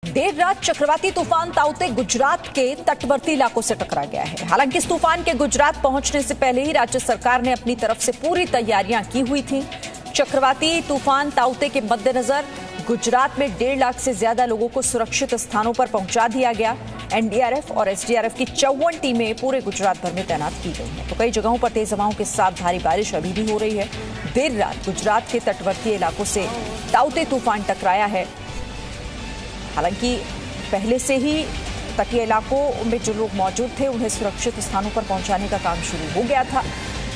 देर रात चक्रवाती तूफान ताउते गुजरात के तटवर्ती इलाकों से टकरा गया है। हालांकि इस तूफान के गुजरात पहुंचने से पहले ही राज्य सरकार ने अपनी तरफ से पूरी तैयारियां की हुई थी। चक्रवाती तूफान ताउते के मद्देनजर गुजरात में 1.5 लाख से ज्यादा लोगों को सुरक्षित स्थानों पर पहुंचा दिया गया। एनडीआरएफ और एसडीआरएफ की 54 टीमें पूरे गुजरात भर में तैनात की गई हैं। तो कई जगहों पर तेज हवाओं के साथ भारी बारिश अभी भी हो रही है। देर रात गुजरात के तटवर्ती इलाकों से ताउते तूफान टकराया है। हालांकि पहले से ही तटीय इलाकों में जो लोग मौजूद थे उन्हें सुरक्षित स्थानों पर पहुंचाने का काम शुरू हो गया था।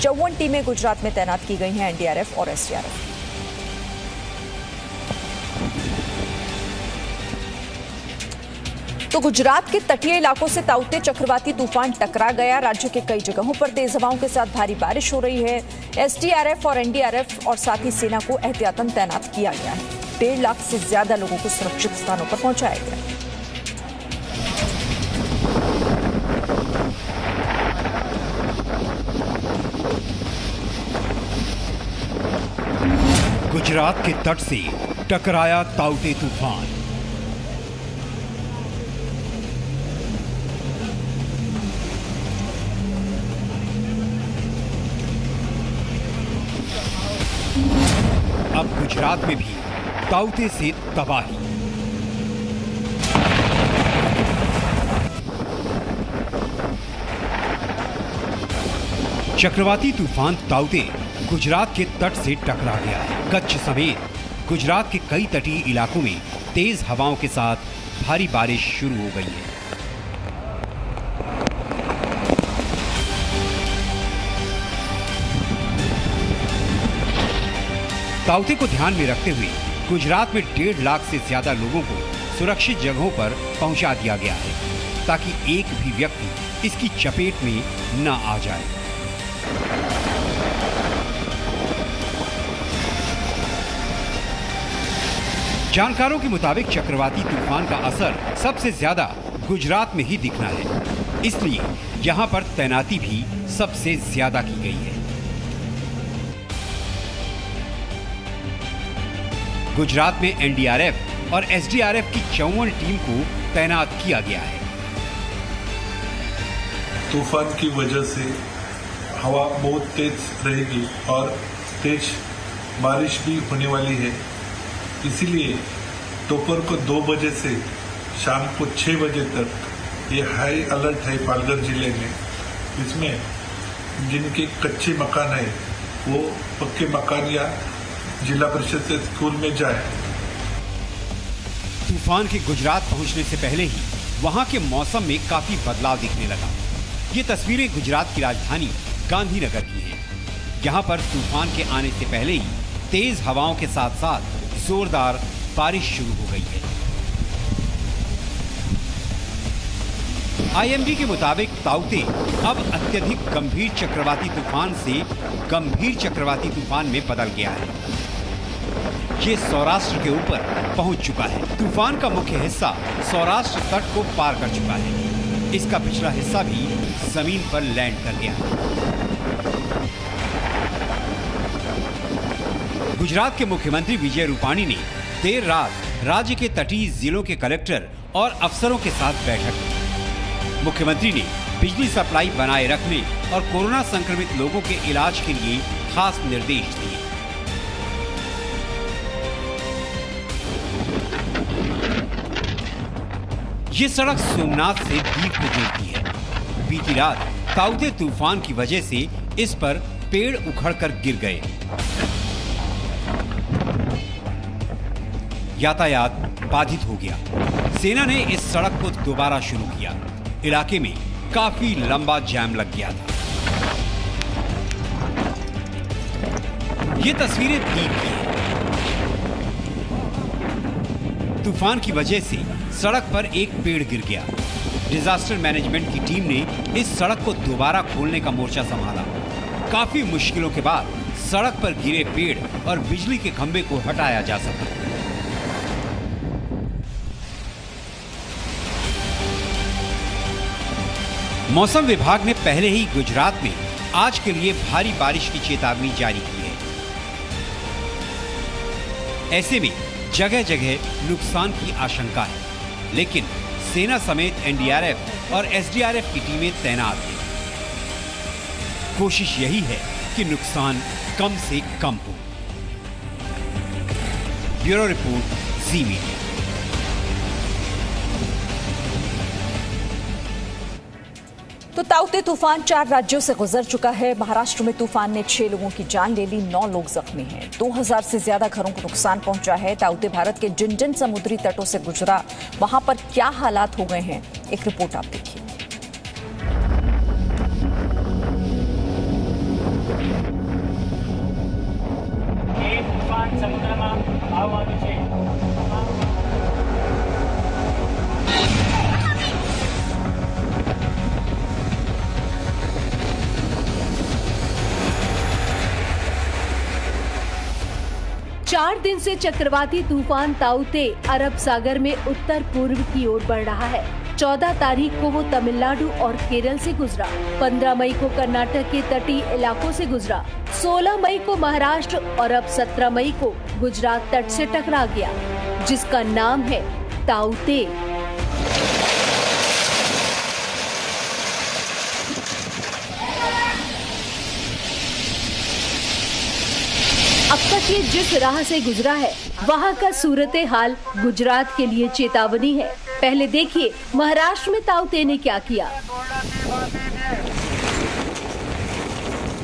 54 टीमें गुजरात में तैनात की गई हैं, एनडीआरएफ और एसडीआरएफ। तो गुजरात के तटीय इलाकों से ताउते चक्रवाती तूफान टकरा गया। राज्य के कई जगहों पर तेज हवाओं के साथ भारी बारिश हो रही है। एसडीआरएफ और एनडीआरएफ और साथ ही सेना को एहतियातन तैनात किया गया है। 1.5 लाख से ज्यादा लोगों को सुरक्षित स्थानों पर पहुंचाया गया। गुजरात के तट से टकराया ताउते तूफान। अब गुजरात में भी ताउते से तबाही। चक्रवाती तूफान ताउते गुजरात के तट से टकरा गया है। कच्छ समेत गुजरात के कई तटीय इलाकों में तेज हवाओं के साथ भारी बारिश शुरू हो गई है। ताउते को ध्यान में रखते हुए गुजरात में 1.5 लाख से ज्यादा लोगों को सुरक्षित जगहों पर पहुंचा दिया गया है, ताकि एक भी व्यक्ति इसकी चपेट में न आ जाए। जानकारों के मुताबिक चक्रवाती तूफान का असर सबसे ज्यादा गुजरात में ही दिखना है, इसलिए यहां पर तैनाती भी सबसे ज्यादा की गई है। गुजरात में एनडीआरएफ और एसडीआरएफ की 54 टीम को तैनात किया गया है। तूफान की वजह से हवा बहुत तेज रहेगी और तेज बारिश भी होने वाली है। इसीलिए दोपहर को 2 बजे से शाम को 6 बजे तक ये हाई अलर्ट है पालघर जिले में। इसमें जिनके कच्चे मकान है वो पक्के मकान या जिला परिषद से स्कूल में जाए। तूफान के गुजरात पहुंचने से पहले ही वहां के मौसम में काफी बदलाव दिखने लगा। ये तस्वीरें गुजरात की राजधानी गांधीनगर की हैं। यहां पर तूफान के आने से पहले ही तेज हवाओं के साथ साथ जोरदार बारिश शुरू हो गई है। आईएमडी के मुताबिक ताउते अब अत्यधिक गंभीर चक्रवाती तूफान से गंभीर चक्रवाती तूफान में बदल गया है। ये सौराष्ट्र के ऊपर पहुंच चुका है। तूफान का मुख्य हिस्सा सौराष्ट्र तट को पार कर चुका है। इसका पिछला हिस्सा भी जमीन पर लैंड कर गया है। गुजरात के मुख्यमंत्री विजय रूपाणी ने देर रात राज्य के तटीय जिलों के कलेक्टर और अफसरों के साथ बैठक की। मुख्यमंत्री ने बिजली सप्लाई बनाए रखने और कोरोना संक्रमित लोगों के इलाज के लिए खास निर्देश दिए। ये सड़क सोमनाथ से दीव को जोड़ती है। बीती रात ताउते तूफान की वजह से इस पर पेड़ उखड़कर गिर गए। यातायात बाधित हो गया। सेना ने इस सड़क को दोबारा शुरू किया। इलाके में काफी लंबा जाम लग गया था। ये तस्वीरें दीव की हैं। तूफान की वजह से सड़क पर एक पेड़ गिर गया। डिजास्टर मैनेजमेंट की टीम ने इस सड़क को दोबारा खोलने का मोर्चा संभाला। काफी मुश्किलों के बाद सड़क पर गिरे पेड़ और बिजली के खंभे को हटाया जा सका। मौसम विभाग ने पहले ही गुजरात में आज के लिए भारी बारिश की चेतावनी जारी की है। ऐसे में जगह जगह नुकसान की आशंका है। लेकिन सेना समेत एनडीआरएफ और एसडीआरएफ की टीमें तैनात हैं। कोशिश यही है कि नुकसान कम से कम हो। ब्यूरो रिपोर्ट, जी मीडिया। तो ताउते तूफान 4 राज्यों से गुजर चुका है। महाराष्ट्र में तूफान ने 6 लोगों की जान ले ली, 9 लोग जख्मी हैं। 2000 से ज्यादा घरों को नुकसान पहुंचा है। ताउते भारत के जिन जिन समुद्री तटों से गुजरा, वहां पर क्या हालात हो गए हैं, एक रिपोर्ट आप देखिए। चार दिन से चक्रवाती तूफान ताउते अरब सागर में उत्तर पूर्व की ओर बढ़ रहा है। 14 तारीख को वो तमिलनाडु और केरल से गुजरा, 15 मई को कर्नाटक के तटीय इलाकों से गुजरा, 16 मई को महाराष्ट्र और अब 17 मई को गुजरात तट से टकरा गया, जिसका नाम है ताउते। अब तक ये जिस राह से गुजरा है, वहाँ का सूरत हाल गुजरात के लिए चेतावनी है। पहले देखिए महाराष्ट्र में ताउते ने क्या किया।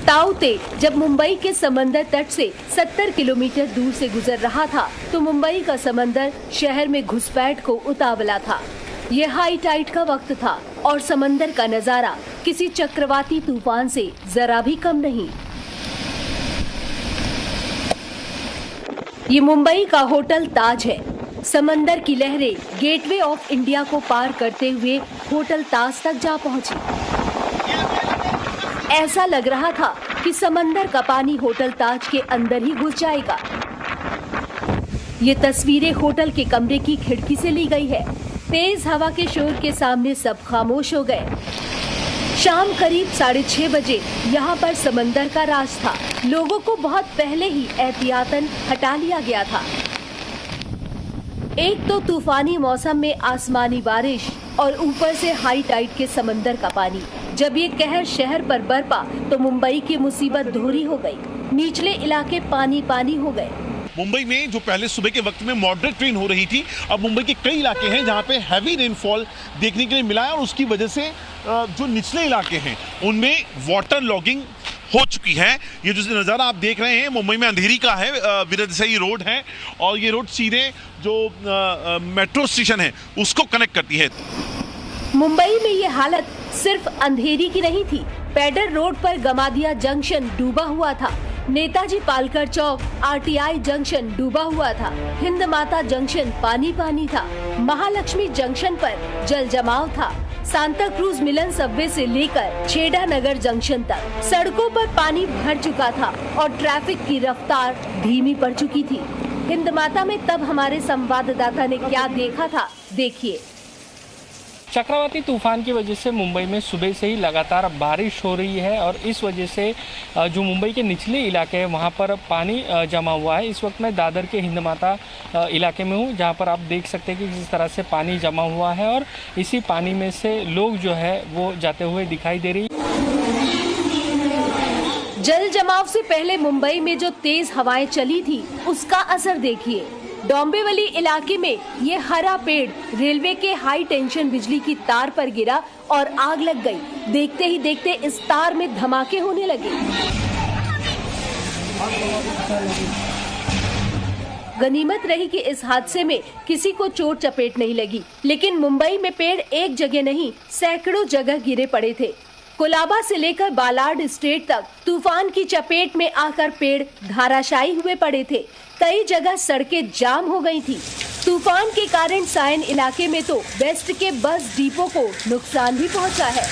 ताउते जब मुंबई के समंदर तट से 70 किलोमीटर दूर से गुजर रहा था, तो मुंबई का समंदर शहर में घुसपैठ को उतावला था। ये हाई टाइड का वक्त था और समंदर का नजारा किसी चक्रवाती तूफान से जरा भी कम नहीं। ये मुंबई का होटल ताज है। समंदर की लहरें गेटवे ऑफ इंडिया को पार करते हुए होटल ताज तक जा पहुंची। ऐसा लग रहा था कि समंदर का पानी होटल ताज के अंदर ही घुस जाएगा। ये तस्वीरें होटल के कमरे की खिड़की से ली गई है। तेज हवा के शोर के सामने सब खामोश हो गए। शाम करीब 6:30 बजे यहाँ पर समंदर का राज था। लोगों को बहुत पहले ही एहतियातन हटा लिया गया था। एक तो तूफानी मौसम में आसमानी बारिश और ऊपर से हाई टाइड के समंदर का पानी। जब ये कहर शहर पर बरपा तो मुंबई की मुसीबत दोहरी हो गई। निचले इलाके पानी पानी हो गए। मुंबई में जो पहले सुबह के वक्त में मॉडरेट रेन हो रही थी, अब मुंबई के कई इलाके हैं जहां पे हैवी रेनफॉल देखने के लिए मिला है और उसकी वजह से जो निचले इलाके हैं उनमें वाटर लॉगिंग हो चुकी है। ये जो नज़ारा आप देख रहे हैं मुंबई में अंधेरी का है। वीर देसाई रोड है और ये रोड सीधे जो मेट्रो स्टेशन है उसको कनेक्ट करती है। मुंबई में ये हालत सिर्फ अंधेरी की नहीं थी। पैडर रोड पर गमादिया जंक्शन डूबा हुआ था। नेताजी पालकर चौक आरटीआई जंक्शन डूबा हुआ था। हिंद माता जंक्शन पानी पानी था। महालक्ष्मी जंक्शन पर जल जमाव था। सांता क्रूज मिलन सबवे से लेकर छेड़ा नगर जंक्शन तक सड़कों पर पानी भर चुका था और ट्रैफिक की रफ्तार धीमी पड़ चुकी थी। हिंद माता में तब हमारे संवाददाता ने क्या देखा था, देखिए। चक्रवाती तूफान की वजह से मुंबई में सुबह से ही लगातार बारिश हो रही है और इस वजह से जो मुंबई के निचले इलाके हैं वहाँ पर पानी जमा हुआ है। इस वक्त मैं दादर के हिंद माता इलाके में हूँ, जहाँ पर आप देख सकते हैं कि किस तरह से पानी जमा हुआ है और इसी पानी में से लोग जो है वो जाते हुए दिखाई दे रही है। जल जमाव से पहले मुंबई में जो तेज हवाएं चली थी उसका असर देखिए। डोंबिवली इलाके में ये हरा पेड़ रेलवे के हाई टेंशन बिजली की तार पर गिरा और आग लग गई। देखते ही देखते इस तार में धमाके होने लगे। गनीमत रही कि इस हादसे में किसी को चोट चपेट नहीं लगी, लेकिन मुंबई में पेड़ एक जगह नहीं सैकड़ों जगह गिरे पड़े थे। कोलाबा से लेकर बालाड स्टेट तक तूफान की चपेट में आकर पेड़ धाराशायी हुए पड़े थे। कई जगह सड़कें जाम हो गई थी। तूफान के कारण सायन इलाके में तो वेस्ट के बस डिपो को नुकसान भी पहुंचा है।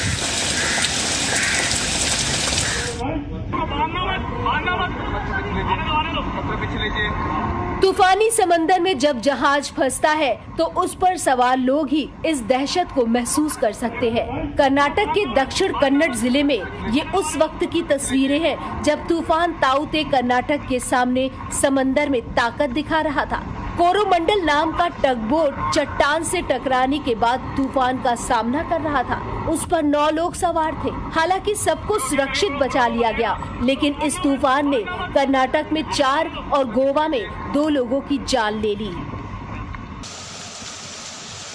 तूफानी समंदर में जब जहाज फंसता है तो उस पर सवार लोग ही इस दहशत को महसूस कर सकते हैं। कर्नाटक के दक्षिण कन्नड़ जिले में ये उस वक्त की तस्वीरें हैं जब तूफान ताउते कर्नाटक के सामने समंदर में ताकत दिखा रहा था। कोरोमंडल नाम का टगबोट चट्टान से टकराने के बाद तूफान का सामना कर रहा था। उस पर 9 लोग सवार थे। हालांकि सबको सुरक्षित बचा लिया गया, लेकिन इस तूफान ने कर्नाटक में 4 और गोवा में 2 लोगों की जान ले ली।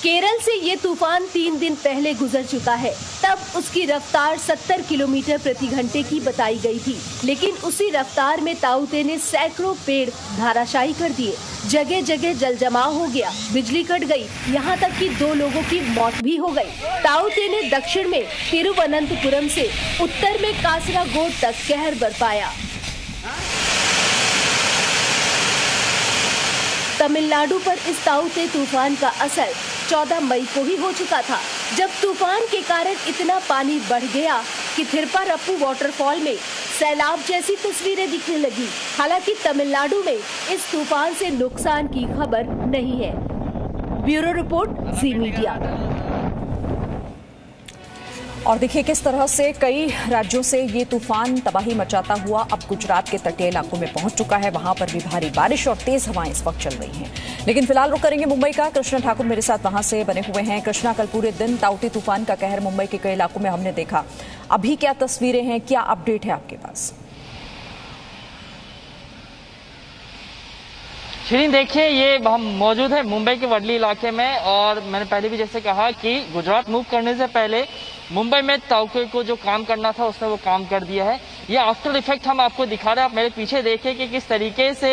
केरल से ये तूफान 3 दिन पहले गुजर चुका है। तब उसकी रफ्तार 70 किलोमीटर प्रति घंटे की बताई गई थी, लेकिन उसी रफ्तार में ताउते ने सैकड़ों पेड़ धराशायी कर दिए। जगह जगह जल जमाव हो गया, बिजली कट गई, यहाँ तक कि 2 लोगों की मौत भी हो गई। ताउते ने दक्षिण में तिरुवनंतपुरम से उत्तर में कासरागोड तक कहर बरपाया। तमिलनाडु पर इस ताउते तूफान का असर 14 मई को ही हो चुका था, जब तूफान के कारण इतना पानी बढ़ गया कि थिरुपरप्पु वाटरफॉल में सैलाब जैसी तस्वीरें दिखने लगी। हालांकि तमिलनाडु में इस तूफान से नुकसान की खबर नहीं है। ब्यूरो रिपोर्ट, जी मीडिया। और देखिए किस तरह से कई राज्यों से ये तूफान तबाही मचाता हुआ अब गुजरात के तटीय इलाकों में पहुंच चुका है। वहां पर भी भारी बारिश और तेज हवाएं इस वक्त चल रही हैं। लेकिन फिलहाल रुक करेंगे मुंबई का। कृष्णा ठाकुर मेरे साथ वहां से बने हुए हैं। कृष्णा, कल पूरे दिन ताउते तूफान का कहर मुंबई के कई इलाकों में हमने देखा। अभी क्या तस्वीरें हैं, क्या अपडेट है आपके पास? शिरीन, देखिए ये हम मौजूद है मुंबई के वर्ली इलाके में, और मैंने पहले भी जैसे कहा कि गुजरात मूव करने से पहले मुंबई में ताउते को जो काम करना था उसने वो काम कर दिया है। ये आफ्टर इफेक्ट हम आपको दिखा रहे हैं। आप मेरे पीछे देखिए कि किस तरीके से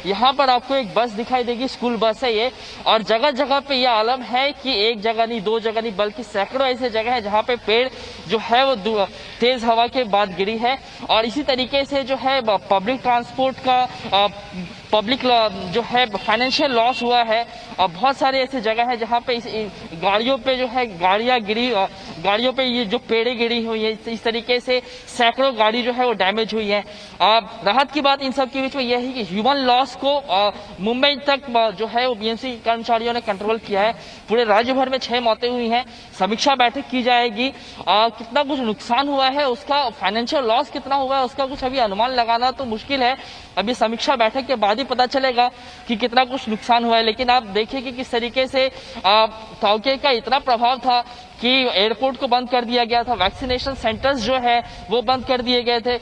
यहाँ पर आपको एक बस दिखाई देगी, स्कूल बस है ये, और जगह जगह पे ये आलम है कि एक जगह नहीं, 2 जगह नहीं, बल्कि सैकड़ों ऐसे जगह है जहाँ पे पेड़ जो है वो तेज हवा के बाद गिरी है। और इसी तरीके से जो है पब्लिक ट्रांसपोर्ट का पब्लिक जो है फाइनेंशियल लॉस हुआ है। और बहुत सारे ऐसे जगह है जहाँ पे गाड़ियों पे जो है गाड़ियां गिरी, गाड़ियों पे ये जो पेड़े गिरी हुई है, इस तरीके से सैकड़ों गाड़ी जो है वो डैमेज हुई है। राहत की बात इन सब के बीच में यह है कि ह्यूमन लॉस को मुंबई तक जो है वो बीएमसी कर्मचारियों ने कंट्रोल किया है। पूरे राज्य भर में 6 मौतें हुई हैं। समीक्षा बैठक की जाएगी, कितना कुछ नुकसान हुआ है, उसका फाइनेंशियल लॉस कितना हुआ है, उसका कुछ अभी अनुमान लगाना तो मुश्किल है। अभी समीक्षा बैठक के बाद ही पता चलेगा कि कितना कुछ नुकसान हुआ है। लेकिन आप देखिए कि किस तरीके से ताउते का इतना प्रभाव था कि एयरपोर्ट को बंद कर दिया गया था, वैक्सीनेशन सेंटर्स जो है वो बंद कर दिए गए थे।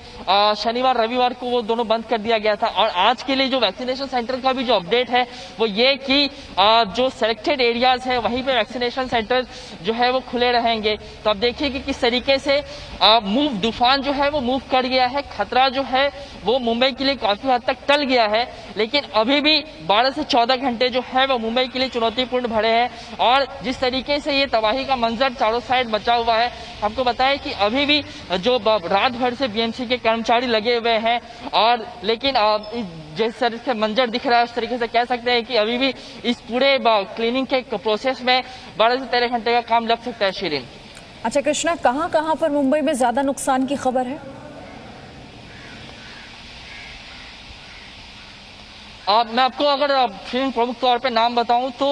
शनिवार रविवार को वो दोनों बंद कर दिया गया था। और आज के लिए जो वैक्सीनेशन सेंटर का भी जो अपडेट है वो ये कि जो सिलेक्टेड एरियाज है वहीं पे वैक्सीनेशन सेंटर जो है वो खुले रहेंगे। तो अब देखिए कि किस तरीके से तूफान जो है वो मूव कर गया है। खतरा जो है वो मुंबई के लिए काफी हद तक टल गया है, लेकिन अभी भी 12 से 14 घंटे जो है वो मुंबई के लिए चुनौतीपूर्ण भरे हैं। और जिस तरीके से ये तबाही का मंजर चारों साइड बचा हुआ है, आपको बताएं कि अभी भी जो रात भर से बीएमसी के कर्मचारी लगे हुए हैं, और लेकिन जिस तरह से मंजर दिख रहा है उस तरीके से कह सकते हैं कि अभी भी इस पूरे क्लीनिंग के प्रोसेस में 12 से 13 घंटे का काम लग सकता है। शिरीन, अच्छा कृष्णा, कहां पर मुंबई में ज्यादा नुकसान की खबर है? मैं आपको अगर प्रमुख तौर पे नाम बताऊं तो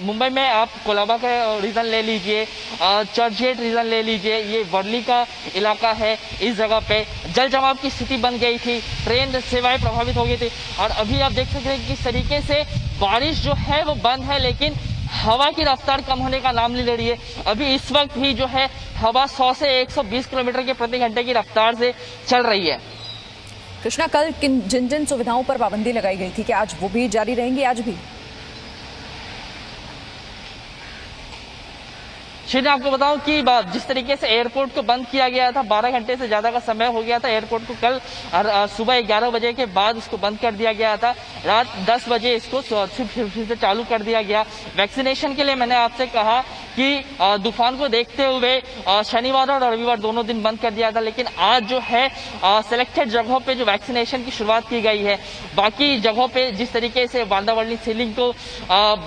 मुंबई में आप कोलाबा का रीजन ले लीजिए, चर्चगेट रीजन ले लीजिए, ये वर्ली का इलाका है। इस जगह पे जल जमाव की स्थिति बन गई थी, ट्रेन सेवाएं प्रभावित हो गई थी। और अभी आप देख सकते हैं कि किस तरीके से बारिश जो है वो बंद है, लेकिन हवा की रफ्तार कम होने का नाम नहीं ले रही है। अभी इस वक्त भी जो है हवा 100 से 120 किलोमीटर के प्रति घंटे की रफ्तार से चल रही है। कृष्णा, कल जिन जिन सुविधाओं पर पाबंदी लगाई गई थी, क्या आज वो भी जारी रहेंगी? आज भी शिरीन, आपको बताऊं कि जिस तरीके से एयरपोर्ट को बंद किया गया था, 12 घंटे से ज्यादा का समय हो गया था एयरपोर्ट को। कल सुबह 11 बजे के बाद उसको बंद कर दिया गया था। रात 10 बजे इसको फिर से चालू कर दिया गया। वैक्सीनेशन के लिए मैंने आपसे कहा कि तूफान को देखते हुए शनिवार और रविवार दोनों दिन बंद कर दिया था, लेकिन आज जो है सिलेक्टेड जगहों पे जो वैक्सीनेशन की शुरुआत की गई है। बाकी जगहों पे जिस तरीके से बांदावली सीलिंग को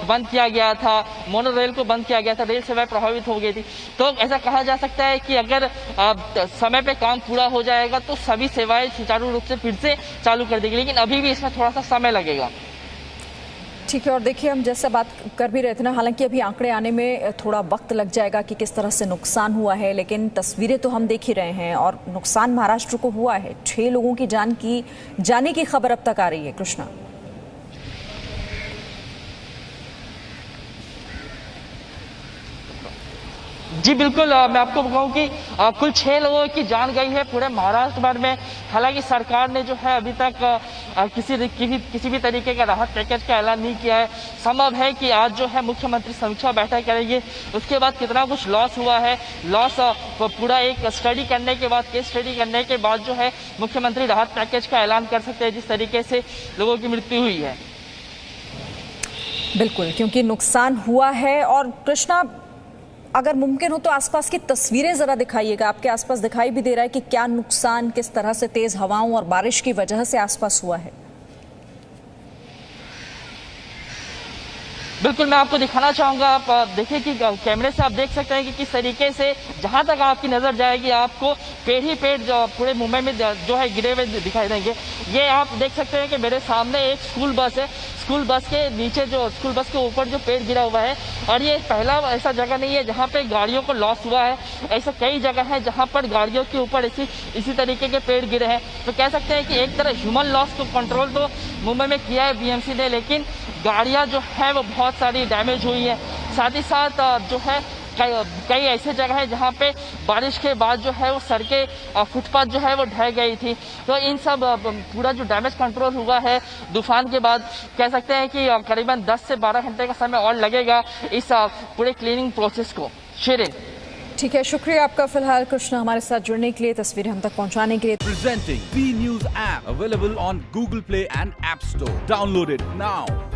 बंद किया गया था, मोनो रेल को बंद किया गया था, रेल सेवाएं प्रभावित हो गई थी। तो ऐसा कहा जा सकता है कि अगर समय पे काम पूरा हो जाएगा तो सभी सेवाएं सुचारू रूप से फिर से चालू कर देगी, लेकिन अभी भी इसमें थोड़ा सा समय लगेगा। ठीक है, और देखिए हम जैसा बात कर भी रहे थे ना, हालांकि अभी आंकड़े आने में थोड़ा वक्त लग जाएगा कि किस तरह से नुकसान हुआ है, लेकिन तस्वीरें तो हम देख ही रहे हैं और नुकसान महाराष्ट्र को हुआ है। 6 लोगों की जाने की खबर अब तक आ रही है। कृष्णा, जी बिल्कुल, मैं आपको बताऊं कि कुल 6 लोगों की जान गई है पूरे महाराष्ट्र भर में। हालांकि सरकार ने जो है अभी तक किसी भी तरीके का राहत पैकेज का ऐलान नहीं किया है। संभव है कि आज जो है मुख्यमंत्री समीक्षा बैठक करेंगे, उसके बाद कितना कुछ लॉस हुआ है, लॉस पूरा एक स्टडी करने के बाद, केस स्टडी करने के बाद जो है मुख्यमंत्री राहत पैकेज का ऐलान कर सकते हैं, जिस तरीके से लोगों की मृत्यु हुई है। बिल्कुल, क्योंकि नुकसान हुआ है। और कृष्णा, अगर मुमकिन हो तो आसपास की तस्वीरें जरा दिखाइएगा। आपके आसपास दिखाई भी दे रहा है कि क्या नुकसान किस तरह से तेज हवाओं और बारिश की वजह से आसपास हुआ है। बिल्कुल, मैं आपको दिखाना चाहूंगा। आप देखिए कि कैमरे से आप देख सकते हैं कि किस तरीके से जहां तक आपकी नजर जाएगी आपको पेड़ ही पेड़ पूरे मुंबई में जो है गिरे हुए दिखाई देंगे। ये आप देख सकते हैं कि मेरे सामने एक स्कूल बस है। स्कूल बस के नीचे स्कूल बस के ऊपर जो पेड़ गिरा हुआ है, और ये पहला ऐसा जगह नहीं है जहाँ पे गाड़ियों को लॉस हुआ है। ऐसा कई जगह है जहाँ पर गाड़ियों के ऊपर इसी तरीके के पेड़ गिरे हैं। तो कह सकते हैं कि एक तरह ह्यूमन लॉस को कंट्रोल तो मुंबई में किया है बीएमसी ने, लेकिन गाड़ियां जो है वो बहुत सारी डैमेज हुई है। साथ ही साथ जो है कई ऐसे जगह है जहाँ पे बारिश के बाद जो है वो सड़कें, फुटपाथ जो है वो ढह गई थी। तो इन सब पूरा जो डैमेज कंट्रोल हुआ है तूफान के बाद, कह सकते हैं कि करीबन 10 से 12 घंटे का समय और लगेगा इस पूरे क्लीनिंग प्रोसेस को। शिरीन, ठीक है, शुक्रिया आपका फिलहाल कृष्णा हमारे साथ जुड़ने के लिए, तस्वीरें हम तक पहुंचाने के लिए। Presenting B News app available on Google Play and App Store. Download it now.